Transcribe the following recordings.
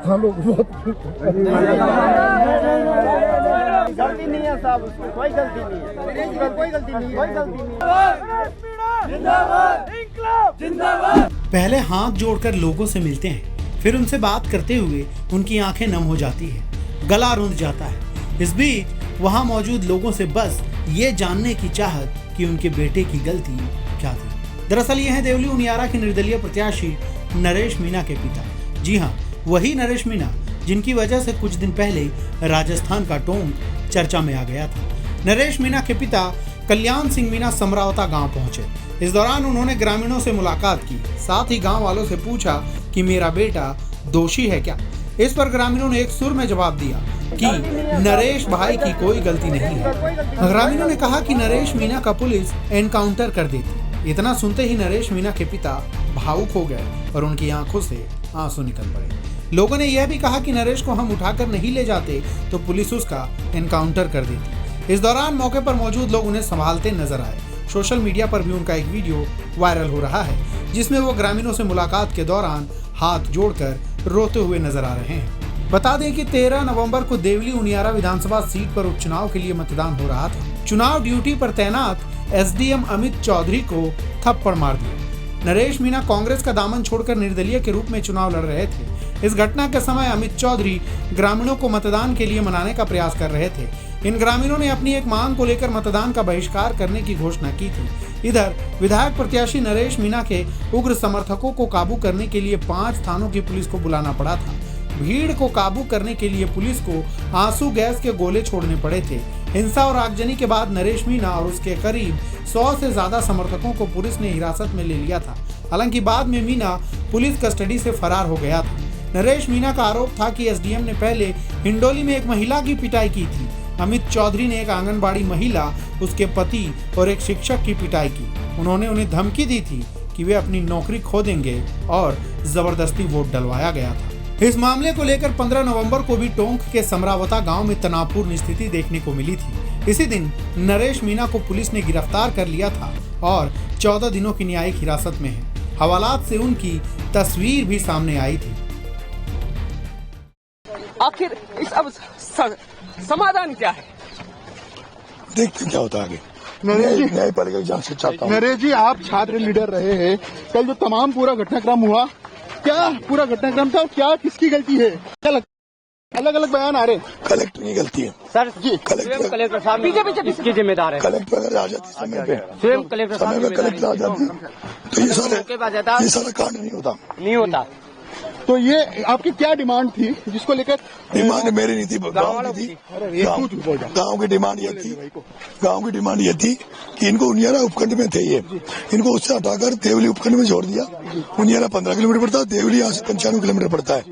हम लोग बहुत गलती नहीं है साहब, उसमें कोई गलती नहीं है, कोई गलती नहीं है, कोई गलती नहीं है। जिंदाबाद इंकलाब जिंदाबाद। पहले हाथ जोड़कर लोगों से मिलते हैं, फिर उनसे बात करते हुए उनकी आंखें नम हो जाती है, गला रुंध जाता है। इस बीच वहां मौजूद लोगों से बस ये जानने की चाहत कि उनके बेटे की गलती क्या थी। दरअसल ये हैं देवली उनियारा के निर्दलीय प्रत्याशी नरेश मीणा के पिता। जी हाँ, वही नरेश मीणा जिनकी वजह से कुछ दिन पहले राजस्थान का टोंक चर्चा में आ गया था। नरेश मीणा के पिता कल्याण सिंह मीणा समरावता गांव पहुंचे। इस दौरान उन्होंने ग्रामीणों से मुलाकात की, साथ ही गांव वालों से पूछा कि मेरा बेटा दोषी है क्या। इस पर ग्रामीणों ने एक सुर में जवाब दिया कि नरेश भाई की कोई गलती नहीं है। ग्रामीणों ने कहा कि नरेश मीणा का पुलिस एनकाउंटर कर देती। इतना सुनते ही नरेश मीणा के पिता भावुक हो गए और उनकी आंखों से आंसू निकल पड़े। लोगों ने यह भी कहा कि नरेश को हम उठाकर नहीं ले जाते तो पुलिस उसका एनकाउंटर कर देती। इस दौरान मौके पर मौजूद लोग उन्हें संभालते नजर आए। सोशल मीडिया पर भी उनका एक वीडियो वायरल हो रहा है, जिसमें वो ग्रामीणों से मुलाकात के दौरान हाथ जोड़कर रोते हुए नजर आ रहे हैं। बता दें कि 13 नवंबर को देवली उनियारा विधानसभा सीट पर उपचुनाव के लिए मतदान हो रहा था। चुनाव ड्यूटी पर तैनात एसडीएम अमित चौधरी को थप्पड़ मार दिया। नरेश मीणा कांग्रेस का दामन छोड़कर निर्दलीय के रूप में चुनाव लड़ रहे थे। इस घटना के समय अमित चौधरी ग्रामीणों को मतदान के लिए मनाने का प्रयास कर रहे थे। इन ग्रामीणों ने अपनी एक मांग को लेकर मतदान का बहिष्कार करने की घोषणा की थी। इधर विधायक प्रत्याशी नरेश मीणा के उग्र समर्थकों को काबू करने के लिए 5 थानों की पुलिस को बुलाना पड़ा था। भीड़ को काबू करने के लिए पुलिस को आंसू गैस के गोले छोड़ने पड़े थे। हिंसा और आगजनी के बाद नरेश मीणा और उसके करीब 100 से ज्यादा समर्थकों को पुलिस ने हिरासत में ले लिया था। हालांकि बाद में मीणा पुलिस कस्टडी से फरार हो गया था। नरेश मीणा का आरोप था कि एसडीएम ने पहले हिंडोली में एक महिला की पिटाई की थी। अमित चौधरी ने एक आंगनबाड़ी महिला, उसके पति और एक शिक्षक की पिटाई की। उन्होंने उन्हें धमकी दी थी कि वे अपनी नौकरी खो देंगे और जबरदस्ती वोट डलवाया गया था। इस मामले को लेकर 15 नवंबर को भी टोंक के समरावता गांव में तनावपूर्ण स्थिति देखने को मिली थी। इसी दिन नरेश मीणा को पुलिस ने गिरफ्तार कर लिया था और 14 दिनों की न्यायिक हिरासत में है। हवालात से उनकी तस्वीर भी सामने आई थी। आखिर इस अब समाधान क्या है? देखते क्या होता है आगे। न्यायपालिका जांच से चाहता हूँ। नरेश जी, आप छात्र लीडर रहे हैं। कल जो तमाम पूरा घटनाक्रम हुआ, क्या पूरा घटनाक्रम था, क्या किसकी गलती है? क्या अलग अलग बयान आ रहे हैं? कलेक्टर की गलती है सर जी। कलेक्टर साहब बीजेपी इसकी जिम्मेदार है। कलेक्टर अगर आ जाती समय पे, स्वयं कलेक्टर समय पे कलेक्टर आ जाती तो ये सारा कांड नहीं होता। तो ये आपकी क्या डिमांड थी जिसको लेकर? डिमांड मेरी नहीं थी, गाँव की थी। गाँव की डिमांड ये थी, गाँव की डिमांड ये थी कि इनको उनियारा उपखंड में थे, ये इनको उससे हटाकर देवली उपखंड में जोड़ दिया। उनियारा 15 किलोमीटर पड़ता है, देवली यहाँ से 95 किलोमीटर पड़ता है।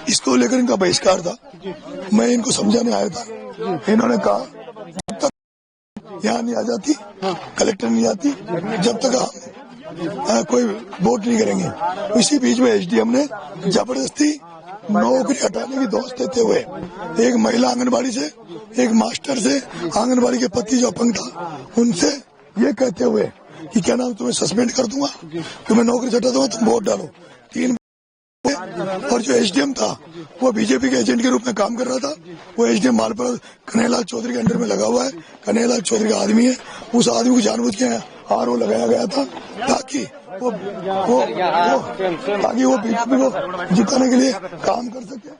इसको लेकर इनका बहिष्कार था। मैं इनको समझाने आया था, इन्होंने कहा जब तक यहाँ नहीं आ जाती, कलेक्टर नहीं आती, जब तक कोई वोट नहीं करेंगे। इसी बीच में एसडीएम ने जबरदस्ती नौकरी हटाने की दोस्त देते हुए एक महिला आंगनबाड़ी से, एक मास्टर से, आंगनबाड़ी के पति जो अपंग था उनसे ये कहते हुए कि क्या नाम, तुम्हें सस्पेंड कर दूंगा, तुम्हें नौकरी हटा दूंगा, तुम वोट डालो। 3 और जो एसडीएम था वो बीजेपी के एजेंट के रूप में काम कर रहा था। वो एसडीएम मालपुरा कन्हैयालाल चौधरी के अंडर में लगा हुआ है। कन्हैयालाल चौधरी का आदमी है। उस आदमी को जानबूझ के आरओ लगाया गया था ताकि वो बीजेपी को जिताने के लिए काम कर सके।